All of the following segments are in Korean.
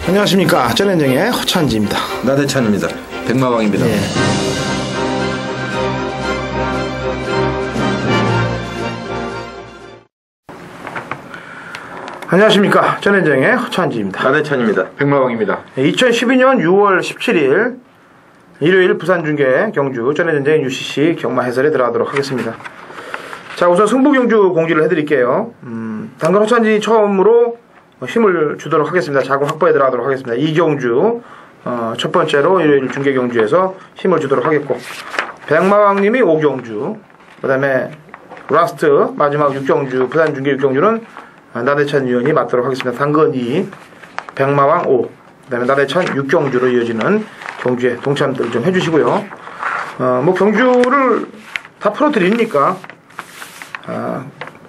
안녕하십니까. 쩌렌정의 허찬지입니다. 나대찬입니다. 백마왕입니다. 예. 안녕하십니까. 쩌렌정의 허찬지입니다. 나대찬입니다. 백마왕입니다. 2012년 6월 17일 일요일 부산중계 경주 쩌렌전쟁 UCC 경마 해설에 들어가도록 하겠습니다. 자, 우선 승부 경주 공지를 해드릴게요. 당근 허찬지 처음으로 힘을 주도록 하겠습니다. 자금 확보에 들어가도록 하겠습니다. 이 경주 첫 번째로 일요일 중계 경주에서 힘을 주도록 하겠고, 백마왕님이 5경주, 그 다음에 라스트 마지막 6경주 부산 중계 6경주는 나대찬 위원이 맡도록 하겠습니다. 당근 2, 백마왕 5, 그 다음에 나대찬 6경주로 이어지는 경주에 동참들 좀 해주시고요. 뭐 경주를 다 풀어드리니까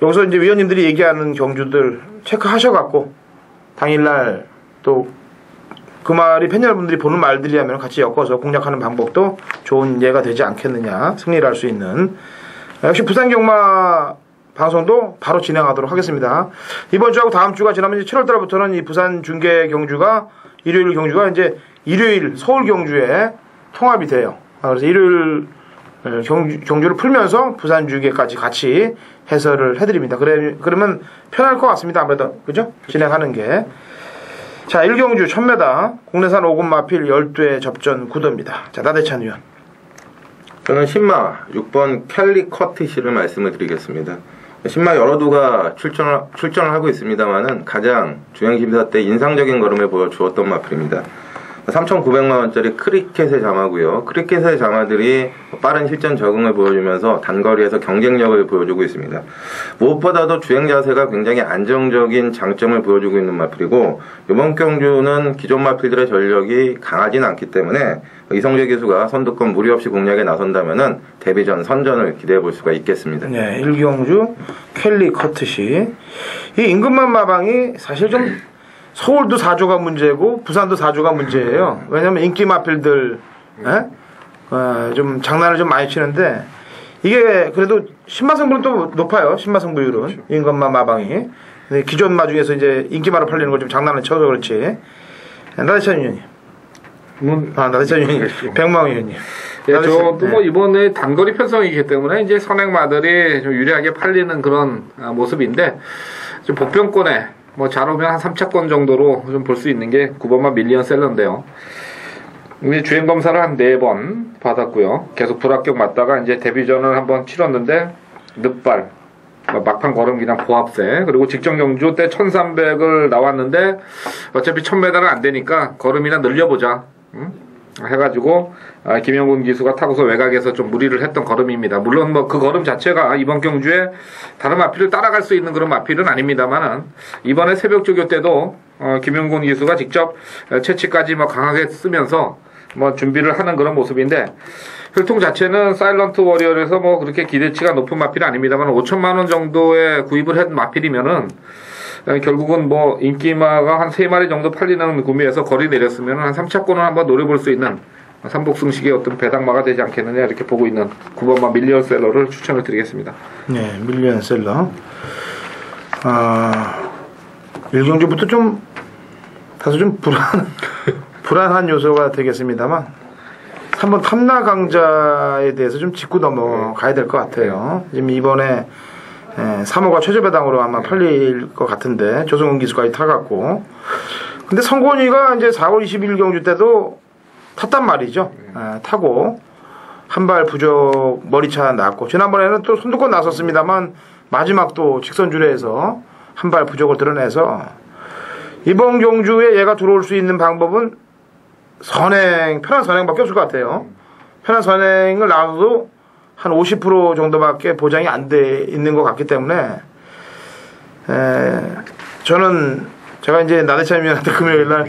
여기서 이제 위원님들이 얘기하는 경주들 체크하셔갖고 당일날 또 그 말이 팬 여러분들이 보는 말들이라면 같이 엮어서 공략하는 방법도 좋은 예가 되지 않겠느냐, 승리를 할 수 있는. 역시 부산경마 방송도 바로 진행하도록 하겠습니다. 이번 주하고 다음 주가 지나면 이제 7월 달부터는 이 부산 중계 경주가 일요일 경주가 이제 일요일 서울 경주에 통합이 돼요. 그래서 일요일 경주를 풀면서 부산 중계까지 같이 해설을 해드립니다. 그러면 편할 것 같습니다. 아무래도 그죠? 진행하는 게. 자, 1경주 1000m 국내산 5군 마필 12회 접전 9도입니다. 자, 나대찬 위원. 저는 신마 6번 캘리 커티시를 말씀을 드리겠습니다. 신마 여러 두가 출전을 하고 있습니다만은 가장 주행심사 때 인상적인 걸음을 보여주었던 마필입니다. 3,900만원짜리 크리켓의 자마고요. 크리켓의 자마들이 빠른 실전 적응을 보여주면서 단거리에서 경쟁력을 보여주고 있습니다. 무엇보다도 주행 자세가 굉장히 안정적인 장점을 보여주고 있는 마필이고, 이번 경주는 기존 마필들의 전력이 강하진 않기 때문에 이성재 기수가 선두권 무리 없이 공략에 나선다면은 데뷔전 선전을 기대해 볼 수가 있겠습니다. 네, 1경주 켈리 커트시. 이 임금만 마방이 사실 좀 서울도 4조가 문제고 부산도 4조가 문제예요. 왜냐면 인기 마필들 좀 장난을 좀 많이 치는데, 이게 그래도 신마승부는 또 높아요. 신마승부율은. 그렇죠. 임금만 마방이. 기존 마 중에서 이제 인기마로 팔리는 걸 좀 장난을 쳐서 그렇지. 나대찬 위원님. 나대찬 위원님. 백마왕 위원님. 예, 저도 뭐 이번에 단거리 편성이기 때문에 이제 선행마들이 좀 유리하게 팔리는 그런 모습인데, 좀 복병권에 뭐 잘 오면 한 3차권 정도로 좀 볼 수 있는 게 9번만 밀리언셀러인데요. 이제 주행 검사를 한 4번 받았고요. 계속 불합격 맞다가 이제 데뷔전을 한번 치렀는데 늑발, 막판 걸음 그냥 고합세, 그리고 직전 경주 때 1300을 나왔는데 어차피 1000m는 안 되니까 걸음이나 늘려보자 해가지고 김영군 기수가 타고서 외곽에서 좀 무리를 했던 걸음입니다. 물론 뭐 그 걸음 자체가 이번 경주에 다른 마필을 따라갈 수 있는 그런 마필은 아닙니다만은, 이번에 새벽 조교 때도 김영군 기수가 직접 채취까지 뭐 강하게 쓰면서 뭐 준비를 하는 그런 모습인데, 혈통 자체는 사일런트 워리어에서 뭐 그렇게 기대치가 높은 마필은 아닙니다만 5천만원 정도에 구입을 한 마필이면은 결국은 뭐 인기마가 한 3마리 정도 팔리는 구미에서 거리 내렸으면 한 3차권을 한번 노려볼 수 있는 삼복승식의 어떤 배당마가 되지 않겠느냐, 이렇게 보고 있는 9번마 밀리언셀러를 추천을 드리겠습니다. 네, 밀리언셀러. 1경주부터 좀 다소 좀 불안한 요소가 되겠습니다만, 한번 탐나강자에 대해서 좀 짚고 넘어가야 될 것 같아요. 지금 이번에 3호가 최저배당으로 아마 팔릴 것 같은데, 조성훈 기수까지 타갖고. 근데 성곤이가 이제 4월 21일 경주 때도 탔단 말이죠. 타고 한 발 부족 머리차 났고, 지난번에는 또 선두권 나섰습니다만 마지막 또 직선주례에서 한 발 부족을 드러내서, 이번 경주에 얘가 들어올 수 있는 방법은 편한 선행밖에 없을 것 같아요. 편한 선행을 나와도 한 50% 정도밖에 보장이 안 돼 있는 것 같기 때문에, 저는 제가 이제 나대찬 위원한테 금요일날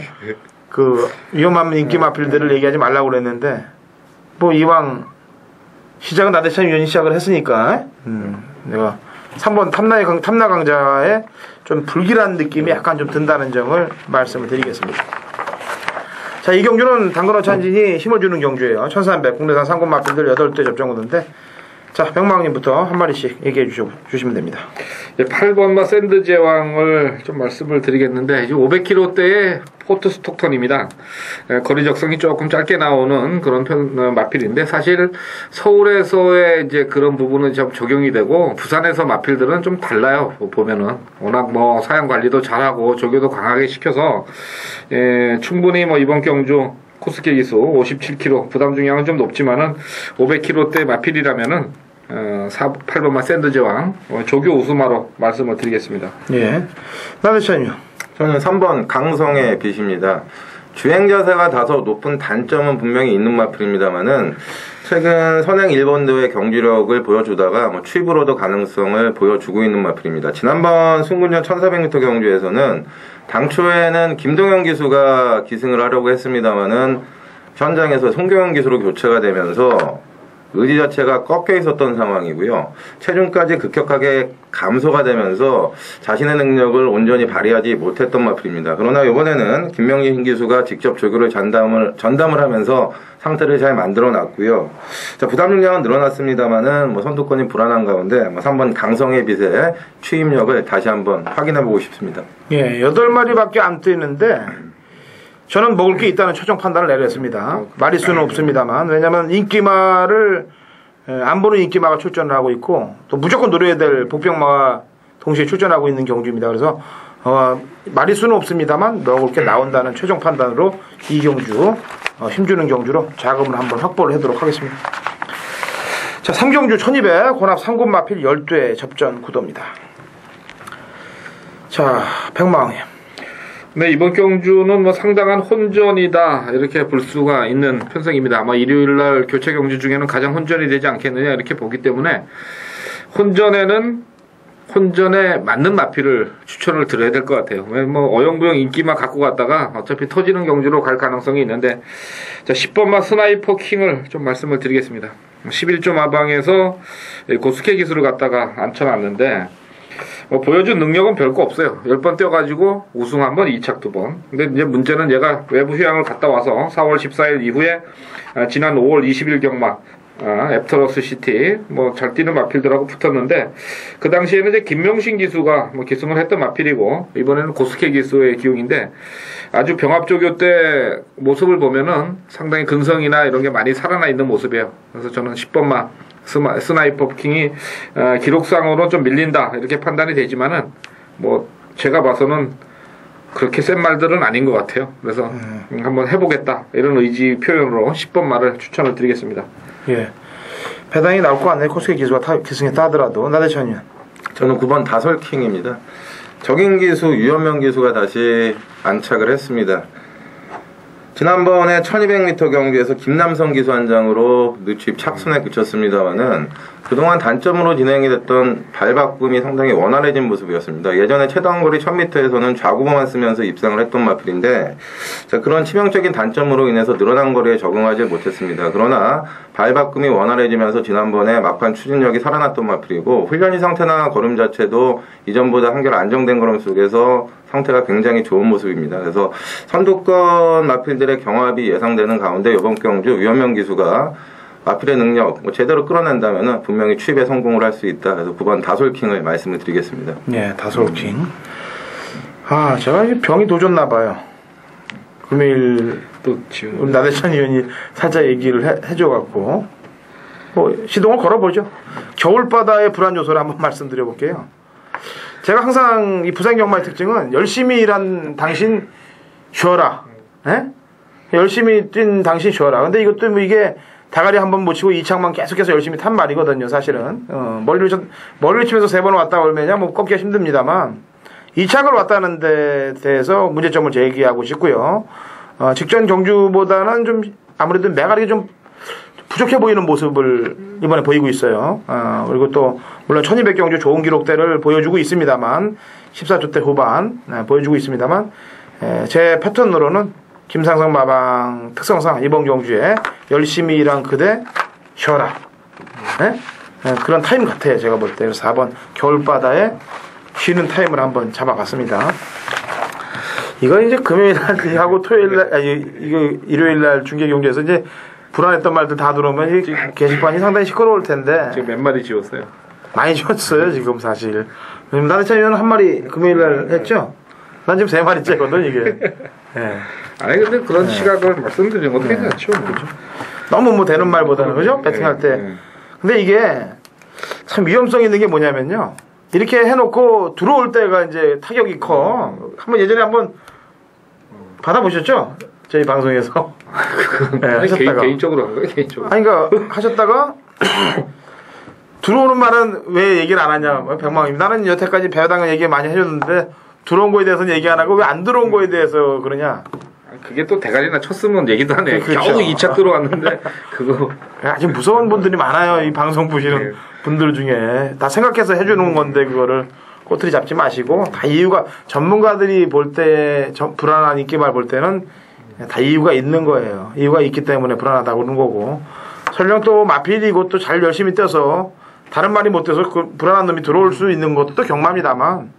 그 위험한 인기 마필들을 얘기하지 말라고 그랬는데, 뭐 이왕 시작은 나대찬 위원이 시작을 했으니까 내가 3번 탐나강자의 좀 불길한 느낌이 약간 좀 든다는 점을 말씀을 드리겠습니다. 자, 이 경주는 당근어 찬진이 힘을 주는 경주예요. 1300 국내산 상권 마필들 8대 접전구도인데, 자, 자, 병마왕님부터 한 마리씩 얘기해 주시면 됩니다. 8번마 샌드 제왕을 좀 말씀을 드리겠는데 500km대의 포트 스톡턴입니다. 거리 적성이 조금 짧게 나오는 그런 마필인데 사실 서울에서의 이제 그런 부분은 좀 적용이 되고 부산에서 마필들은 좀 달라요. 보면은 워낙 뭐 사양 관리도 잘하고 조교도 강하게 시켜서 충분히 뭐 이번 경주 코스케 기수 57km 부담 중량은 좀 높지만은 500km대 마필이라면은 8번마 샌드 제왕 조교 우수마로 말씀을 드리겠습니다. 예. 나대찬이요. 저는 3번 강성의 빛입니다. 주행 자세가 다소 높은 단점은 분명히 있는 마필입니다만은 최근 선행 1번도의 경주력을 보여주다가 뭐 취입으로도 가능성을 보여주고 있는 마필입니다. 지난번 순군전 1400m 경주에서는 당초에는 김동현 기수가 기승을 하려고 했습니다만은 현장에서 송경현 기수로 교체가 되면서 의지 자체가 꺾여 있었던 상황이고요. 체중까지 급격하게 감소가 되면서 자신의 능력을 온전히 발휘하지 못했던 마필입니다. 그러나 이번에는 김명진 기수가 직접 조교를 전담을 하면서 상태를 잘 만들어 놨고요. 자, 부담 중량은 늘어났습니다만은 뭐 선두권이 불안한 가운데 3번 강성의 빛의 취임력을 다시 한번 확인해 보고 싶습니다. 예, 8마리밖에 안 뛰는데 저는 먹을 게 있다는 최종 판단을 내렸습니다. 마리수는 없습니다만 왜냐하면 인기마를 안 보는 인기마가 출전을 하고 있고 또 무조건 노려야 될 복병마가 동시에 출전하고 있는 경주입니다. 그래서 마리수는 없습니다만 먹을 게 나온다는 최종 판단으로 이 경주 힘주는 경주로 자금을 한번 확보를 하도록 하겠습니다. 자, 3경주 1200 혼합 3군 마필 12회 접전 구도입니다. 자, 백마왕님. 네, 이번 경주는 뭐 상당한 혼전이다 이렇게 볼 수가 있는 편성입니다. 아마 일요일날 교체 경주 중에는 가장 혼전이 되지 않겠느냐 이렇게 보기 때문에 혼전에 맞는 마필을 추천을 드려야 될 것 같아요. 왜 뭐 어영부영 인기만 갖고 갔다가 어차피 터지는 경주로 갈 가능성이 있는데 자 10번마 스나이퍼 킹을 좀 말씀을 드리겠습니다. 11조 마방에서 고스케 기수를 갖다가 앉혀놨는데 보여준 능력은 별거 없어요. 10번 뛰어가지고 우승 한 번, 2착 2번. 근데 이제 문제는 얘가 외부 휴양을 갔다 와서 4월 14일 이후에 지난 5월 20일 경막 애프터러스 시티 뭐 잘 뛰는 마필들하고 붙었는데 그 당시에는 이제 김명신 기수가 뭐 기승을 했던 마필이고 이번에는 고스케 기수의 기용인데 아주 병합조교 때 모습을 보면은 상당히 근성이나 이런 게 많이 살아나 있는 모습이에요. 그래서 저는 10번마 스나이퍼 킹이 기록상으로 좀 밀린다 이렇게 판단이 되지만은 뭐 제가 봐서는 그렇게 센 말들은 아닌 것 같아요. 그래서 한번 해보겠다 이런 의지 표현으로 10번 말을 추천을 드리겠습니다. 예, 배당이 나올 것 같네요. 코스케 기수가 기승했다 하더라도. 나대찬이요. 저는 9번 다솔킹입니다. 적인 기수 유현명 기수가 다시 안착을 했습니다. 지난번에 1200m 경기에서 김남성 기수 한 장으로 늦추입 착순에 그쳤습니다만은 그동안 단점으로 진행이 됐던 발바꿈이 상당히 원활해진 모습이었습니다. 예전에 최단거리 1000m에서는 좌구멍만 쓰면서 입상을 했던 마필인데 자, 그런 치명적인 단점으로 인해서 늘어난 거리에 적응하지 못했습니다. 그러나 발바꿈이 원활해지면서 지난번에 막판 추진력이 살아났던 마필이고 훈련이 상태나 걸음 자체도 이전보다 한결 안정된 걸음 속에서 상태가 굉장히 좋은 모습입니다. 그래서 선두권 마필들의 경합이 예상되는 가운데 이번 경주 유현명 기수가 마필의 능력 제대로 끌어낸다면 분명히 취입에 성공을 할 수 있다. 그래서 9번 다솔킹을 말씀을 드리겠습니다. 네, 다솔킹. 제가 병이 도졌나 봐요. 금요일 또 지금 우리 나대찬 의원이 살짝 얘기를 해줘갖고 뭐 시동을 걸어보죠. 겨울바다의 불안 요소를 한번 말씀드려볼게요. 제가 항상 이 부산 경마의 특징은 열심히 일한 당신 쉬어라. 예? 열심히 뛴 당신 쉬어라. 근데 이것도 뭐 이게 다가리 한 번 못 치고 2착만 계속해서 열심히 탄 말이거든요, 사실은. 머리를 치면서 3번 왔다 오면야 뭐 꺾기가 힘듭니다만 2착을 왔다는 데 대해서 문제점을 제기하고 싶고요. 직전 경주보다는 좀 아무래도 매가리가 좀 부족해 보이는 모습을 이번에 보이고 있어요. 그리고 또 물론 1200 경주 좋은 기록대를 보여주고 있습니다만 14조 대 후반 보여주고 있습니다만 제 패턴으로는 김상성 마방 특성상 이번 경주에 열심히 일한 그대 쉬어라. 그런 타임 같아요. 제가 볼 때. 그래서 4번 겨울바다에 쉬는 타임을 한번 잡아봤습니다. 이거 이제 금요일 날 하고 토요일 날 이거 일요일 날 중계 경주에서 이제 불안했던 말들 다 들어오면 이 게시판이 상당히 시끄러울 텐데 지금 몇 마디 지웠어요. 많이 줬어요 지금 사실. 나대찬 의원은 한 마리 금요일날 했죠. 난 지금 3마리째거든 이게. 예. 아니 근데 그런 시각을 말씀드리는 것도 괜찮죠. 그렇죠. 너무 뭐 되는 말보다는 그죠? 배팅할 때. 근데 이게 참 위험성 있는 게 뭐냐면요. 이렇게 해놓고 들어올 때가 이제 타격이 커. 한번 예전에 한번 받아보셨죠? 저희 방송에서. 네, 하셨다가. 개인적으로 한 거예요, 개인적으로. 아니, 그러니까 하셨다가 들어오는 말은 왜 얘기를 안 하냐. 백망님. 나는 여태까지 배당을 얘기 많이 해줬는데 들어온 거에 대해서는 얘기 안 하고 왜 안 들어온 거에 대해서 그러냐. 그게 또 대가리나 쳤으면 얘기도 하네. 그렇죠. 겨우 2차 들어왔는데 그거 아주 무서운 분들이 많아요. 이 방송 보시는 분들 중에 다 생각해서 해주는 건데 그거를 꼬투리 잡지 마시고 다 이유가 전문가들이 볼 때 불안한 인기말 볼 때는 다 이유가 있는 거예요. 이유가 있기 때문에 불안하다고 그러는 거고 설령 또 마필이고 또 잘 열심히 뛰어서 다른 말이 못 돼서 그 불안한 놈이 들어올 수 있는 것도 또 경마입니다만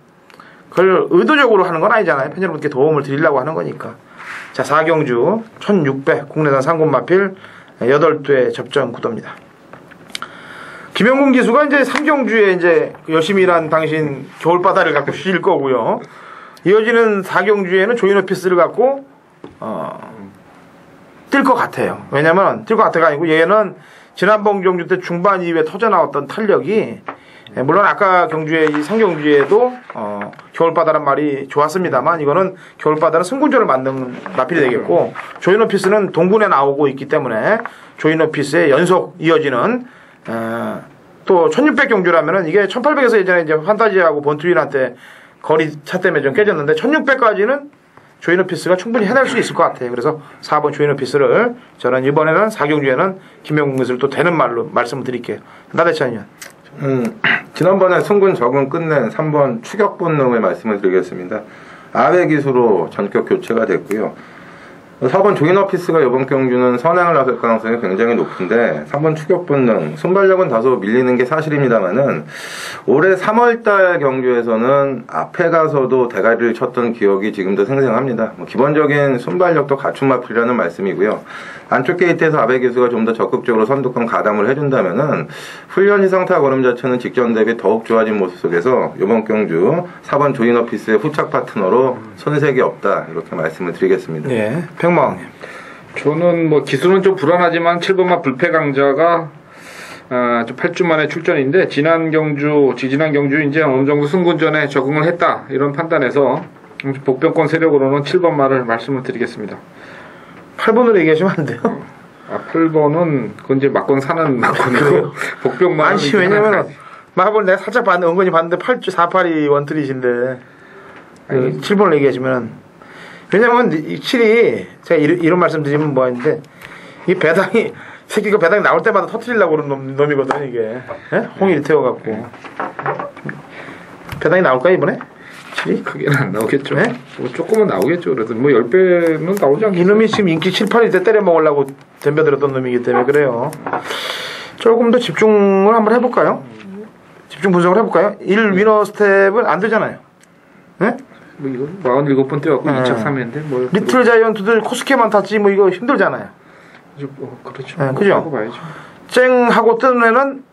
그걸 의도적으로 하는 건 아니잖아요. 팬 여러분께 도움을 드리려고 하는 거니까. 자, 4경주 1600 국내산 상금 마필 8대 접전 구도입니다. 김영gun 기수가 이제 3경주에 이제 열심히 일한 당신 겨울바다를 갖고 쉬실 거고요. 이어지는 4경주에는 조인오피스를 갖고 뛸 것 같아요. 왜냐면 뛸 것 같아가 아니고 얘는 지난번 경주 때 중반 이후에 터져 나왔던 탄력이 물론 아까 경주에 이 3경주에도 겨울바다란 말이 좋았습니다만 이거는 겨울바다는 승군전을 만든 마필이 되겠고 조인오피스는 동군에 나오고 있기 때문에 조인오피스의 연속 이어지는 또 1600경주라면은 이게 1800에서 예전에 이제 판타지하고 본투일한테 거리 차 때문에 좀 깨졌는데 1600까지는 조인오피스가 충분히 해낼 수 있을 것 같아요. 그래서 4번 조인오피스를 저는 이번에는 4경주에는 김영gun 기수를 또 되는 말로 말씀을 드릴게요. 나대찬 의원. 지난번에 승군 적응 끝낸 3번 추격 본능을 말씀을 드리겠습니다. 아베 기수로 전격 교체가 됐고요. 4번 조인오피스가 이번 경주는 선행을 나설 가능성이 굉장히 높은데 3번 추격 본능 순발력은 다소 밀리는 게 사실입니다만은 올해 3월달 경주에서는 앞에 가서도 대가리를 쳤던 기억이 지금도 생생합니다. 기본적인 순발력도 갖춘 마필이라는 말씀이고요. 안쪽 게이트에서 아베 기수가 좀 더 적극적으로 선두권 가담을 해준다면은 훈련 희상타 걸음 자체는 직전 대비 더욱 좋아진 모습 속에서 이번 경주 4번 조인오피스의 후착 파트너로 손색이 없다 이렇게 말씀을 드리겠습니다. 예, 백마왕님. 저는 뭐 기수는 좀 불안하지만 7번마 불패 강자가 좀 8주 만에 출전인데 지지난 경주 이제 어느 정도 승군전에 적응을 했다 이런 판단에서 복병권 세력으로는 7번마를 말씀을 드리겠습니다. 8번으로 얘기하시면 안 돼요? 8번은 그건 이제 막건 사는 막건이고 복병만 아니 왜냐면 마블 내가 살짝 봤는데 은근히 봤는데 8주 482 원트리신데 7번을 얘기하시면 왜냐면 이 7이 제가 이런 말씀 드리면 뭐하는데 이 배당이 새끼가 배당이 나올 때마다 터트리려고 그러는 놈이거든 이게. 예? 홍일이 태워갖고 배당이 나올까 이번에? 7이? 크게는 안 나오겠죠. 네? 뭐 조금은 나오겠죠. 그래도 뭐 10배는 나오지 않겠어요? 이놈이 지금 인기 7, 8일 때 때려 먹으려고 덤벼들었던 놈이기 때문에 그래요. 조금 더 집중을 한번 해볼까요? 집중 분석을 해볼까요? 1 위너 스텝은 안 되잖아요. 네? 뭐 이거 47번 뛰어갖고 2차 3회인데 뭐 리틀 자이언트들 코스케만 탔지 뭐 이거 힘들잖아요. 그렇죠. 네, 그죠? 하고 봐야죠. 쨍 하고 뜨는 애는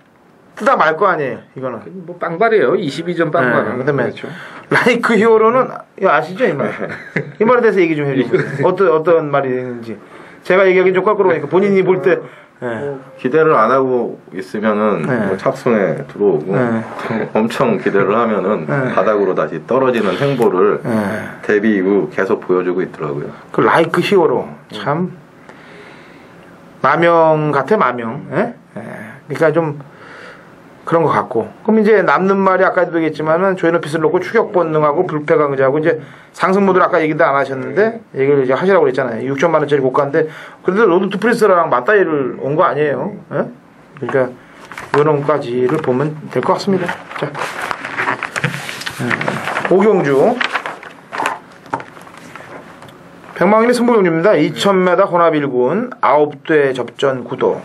뜨다 말 거 아니에요. 이거는. 뭐 빵발이에요. 22점 빵발. 네, 그다음에 그렇죠. 라이크 히어로는 이거 아시죠 이 말? 이 말에 대해서 얘기 좀 해주세요. 어떤 말인지. 제가 얘기하기 좀 껄끄러우니까 본인이 볼 때. 네. 기대를 안 하고 있으면은 네. 뭐 찹순에 들어오고 네. 엄청 기대를 하면은 네. 바닥으로 다시 떨어지는 행보를 네. 데뷔 이후 계속 보여주고 있더라고요. 그 라이크 히어로 참 마명 같아 마명. 예? 예. 그러니까 좀 그런 것 같고. 그럼 이제 남는 말이 아까도 얘기했지만은 조인오피스를 놓고 추격 본능하고 불패 강자하고 이제 상승 모드를 아까 얘기도 안 하셨는데 얘기를 이제 하시라고 그랬잖아요. 6천만 원짜리 고가인데 그래도 로드 투프리스랑 맞다이를 온 거 아니에요. 예? 그러니까 요런까지를 보면 될 것 같습니다. 자, 오경주 백망인의 승부경주입니다. 2000m 혼합 1군 9대 접전 구도.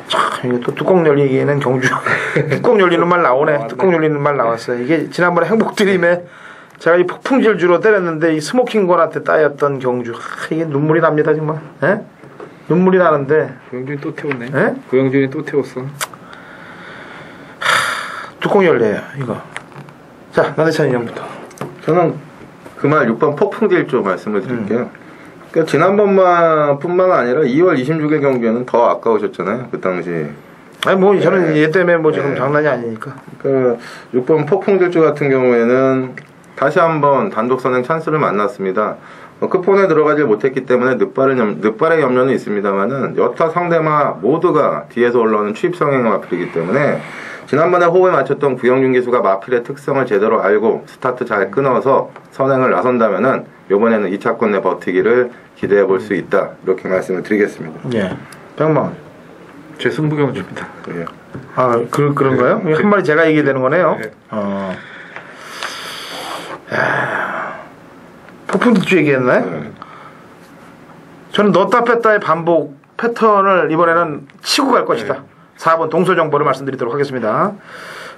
참 이게 또 뚜껑 열리기에는 경주 뚜껑 열리는 말 나오네. 뚜껑 열리는 말 나왔어요. 이게 지난번에 행복드림에 제가 이 폭풍질 주로 때렸는데 이 스모킹건한테 따였던 경주. 이게 눈물이 납니다 정말. 예? 눈물이 나는데. 구영준이 또 태웠네. 예? 구영준이 또 태웠어. 뚜껑 열려요, 이거. 자, 나대찬 의원부터. 저는 그 말 6번 폭풍질주 말씀을 드릴게요. 그러니까 지난번만 뿐만 아니라 2월 26일 경기에는 더 아까우셨잖아요. 그 당시. 아니, 뭐, 저는 네. 얘 때문에 뭐 지금 네. 장난이 아니니까. 그 6번 폭풍질주 같은 경우에는 다시 한번 단독 선행 찬스를 만났습니다. 끝폰에 들어가지 못했기 때문에 늑발의 염려는 있습니다만은 여타 상대마 모두가 뒤에서 올라오는 추입성행 마필이기 때문에 지난번에 호흡에 맞췄던 구영준 기수가 마필의 특성을 제대로 알고 스타트 잘 끊어서 선행을 나선다면은 이번에는 2차권 내 버티기를 기대해 볼 수 있다. 이렇게 말씀을 드리겠습니다. 예. 백만. 제 승부경주입니다. 예. 아, 그런가요? 한 마리 제가 얘기해야 되는 거네요. 네. 폭풍질주 얘기했나요? 네. 저는 넣었다 뺐다의 반복 패턴을 이번에는 치고 갈 것이다. 4번 동서정보를 말씀드리도록 하겠습니다.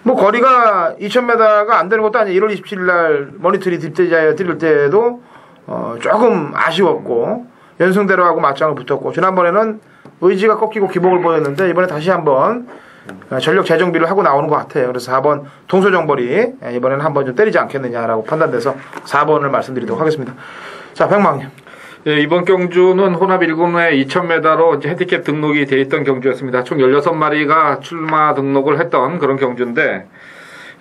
뭐 거리가 2000m가 안 되는 것도 아니에요. 1월 27일 날 머니터리 딥대자에 드릴 때도 조금 아쉬웠고 연승대로하고 맞짱을 붙었고 지난번에는 의지가 꺾이고 기복을 보였는데 이번에 다시 한번 전력 재정비를 하고 나오는 것 같아요. 그래서 4번 동서정벌이 이번에는 한번 좀 때리지 않겠느냐라고 판단돼서 4번을 말씀드리도록 하겠습니다. 자, 백망님. 예, 이번 경주는 혼합 1군의 2000m로 이제 핸디캡 등록이 돼 있던 경주였습니다. 총 16마리가 출마 등록을 했던 그런 경주인데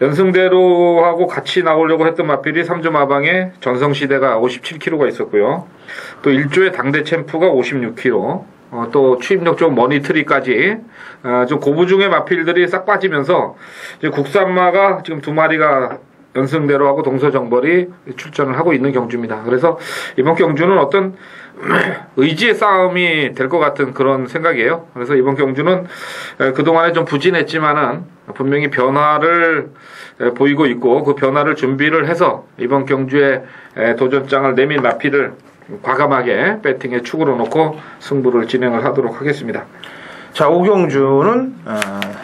연승대로하고 같이 나오려고 했던 마필이 3주 마방에 전성시대가 57kg가 있었고요. 또 1조의 당대 챔프가 56kg. 또 추입력 좀 머니트리까지 좀 고부중의 마필들이 싹 빠지면서 이제 국산마가 지금 2마리가 연승대로하고 동서정벌이 출전을 하고 있는 경주입니다. 그래서 이번 경주는 어떤 의지의 싸움이 될 것 같은 그런 생각이에요. 그래서 이번 경주는 그동안에 좀 부진했지만은 분명히 변화를 보이고 있고 그 변화를 준비를 해서 이번 경주에 도전장을 내민 마필을 과감하게 배팅에 축으로 놓고 승부를 진행을 하도록 하겠습니다. 자, 5경주는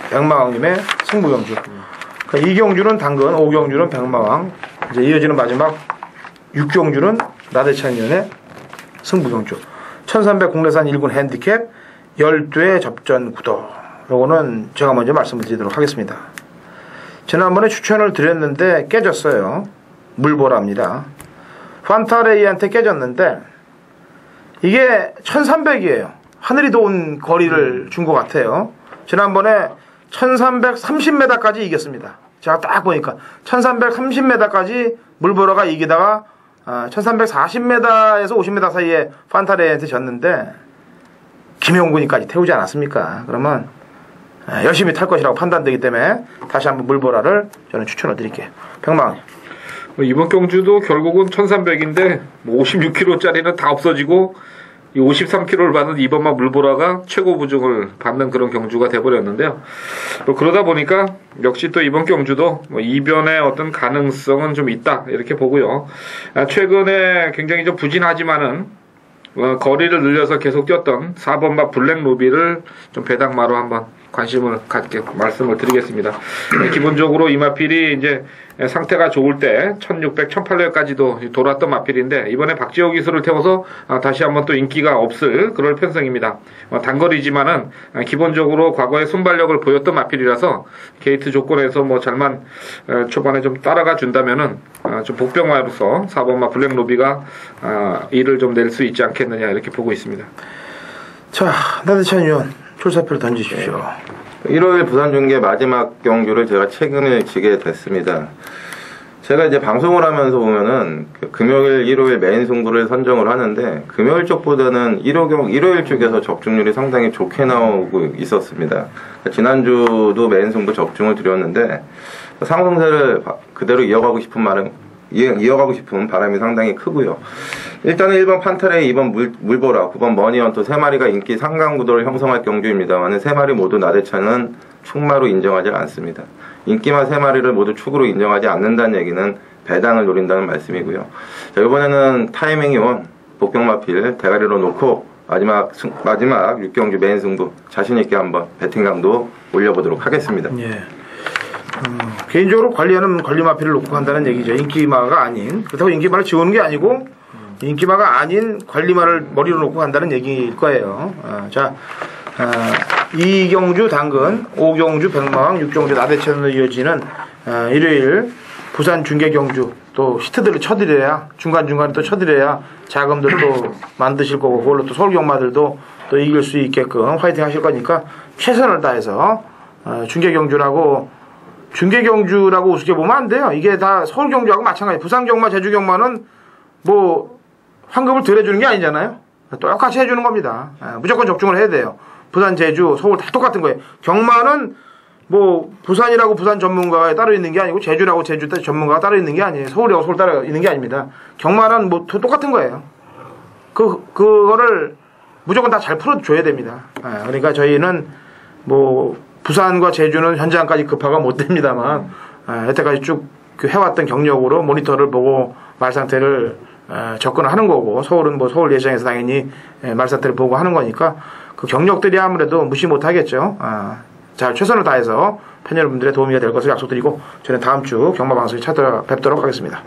백마왕님의 승부경주. 그러니까 2경주는 당근, 5경주는 백마왕. 이제 이어지는 마지막 6경주는 나대찬 의원의 승부경주. 1300 국내산 1군 핸디캡 12회 접전 구도. 요거는 제가 먼저 말씀을 드리도록 하겠습니다. 지난번에 추천을 드렸는데 깨졌어요. 물보라입니다. 판타레이한테 깨졌는데 이게 1300이에요. 하늘이 도운 거리를 준 것 같아요. 지난번에 1330m까지 이겼습니다. 제가 딱 보니까 1330m까지 물보라가 이기다가 1340m에서 50m 사이에 판타레이한테 졌는데 김용군이까지 태우지 않았습니까? 그러면 열심히 탈 것이라고 판단되기 때문에 다시 한번 물보라를 저는 추천을 드릴게요. 백망. 이번 경주도 결국은 1300인데 56kg짜리는 다 없어지고 이 53kg를 받는 이번만 물보라가 최고 부중을 받는 그런 경주가 돼버렸는데요. 그러다 보니까 역시 또 이번 경주도 이변의 어떤 가능성은 좀 있다 이렇게 보고요. 최근에 굉장히 좀 부진하지만은 거리를 늘려서 계속 뛰었던 4번마 블랙루비를 좀 배당마로 한번 관심을 갖게 말씀을 드리겠습니다. 기본적으로 이 마필이 이제 상태가 좋을 때 1600, 1800까지도 돌았던 마필인데 이번에 박지호 기수를 태워서 다시 한번 또 인기가 없을 그럴 편성입니다. 단거리지만은 기본적으로 과거에 순발력을 보였던 마필이라서 게이트 조건에서 뭐 잘만 초반에 좀 따라가 준다면은 좀 복병마로서 4번마 블랙루비가 일을 좀 낼 수 있지 않겠느냐 이렇게 보고 있습니다. 자, 나대찬 의원 출사표를 던지십시오. 1월 부산 중계 마지막 경주를 제가 책임을 지게 됐습니다. 제가 이제 방송을 하면서 보면은 금요일, 일요일 메인 승부를 선정을 하는데 금요일 쪽보다는 일요일 쪽에서 적중률이 상당히 좋게 나오고 있었습니다. 지난주도 메인 승부 적중을 드렸는데 상승세를 그대로 이어가고 싶은 바람이 상당히 크고요. 일단은 1번 판타레이, 2번 물보라, 9번 머니언토 3마리가 인기 상강 구도를 형성할 경주입니다만 3마리 모두 나대찬은 축마로 인정하지 않습니다. 인기마 3마리를 모두 축으로 인정하지 않는다는 얘기는 배당을 노린다는 말씀이고요. 자, 이번에는 타이밍이 온 복병마필 대가리로 놓고 마지막 6경주 메인 승부 자신있게 한번 배팅감도 올려보도록 하겠습니다. 예. 개인적으로 관리하는 관리마필을 놓고 간다는 얘기죠. 인기마가 아닌. 그렇다고 인기마를 지우는 게 아니고 인기마가 아닌 관리마를 머리로 놓고 간다는 얘기일 거예요. 이경주 당근, 오경주 백마왕, 육경주 나대천으로 이어지는 일요일 부산 중계경주 또 히트들을 쳐드려야 중간중간에 또 쳐드려야 자금들 또 만드실 거고 그걸로 또 서울 경마들도 또 이길 수 있게끔 화이팅 하실 거니까 최선을 다해서 중계경주라고 우습게 보면 안 돼요. 이게 다 서울 경주하고 마찬가지. 부산 경마, 제주 경마는 뭐 환급을 덜 해주는 게 아니잖아요. 똑같이 해주는 겁니다. 무조건 적중을 해야 돼요. 부산, 제주, 서울 다 똑같은 거예요. 경마는 뭐 부산이라고 부산 전문가가 따로 있는 게 아니고 제주라고 제주 전문가가 따로 있는 게 아니에요. 서울이라고 서울 따로 있는 게 아닙니다. 경마는 뭐 똑같은 거예요. 그거를 무조건 다 잘 풀어줘야 됩니다. 그러니까 저희는 뭐 부산과 제주는 현장까지 급파가 못 됩니다만 여태까지 쭉 해왔던 경력으로 모니터를 보고 말 상태를 접근을 하는 거고 서울은 뭐 서울 예정에서 당연히 말 상태를 보고 하는 거니까 그 경력들이 아무래도 무시 못 하겠죠. 잘 최선을 다해서 팬 여러분들의 도움이 될 것을 약속드리고 저는 다음 주 경마방송에 찾아뵙도록 하겠습니다.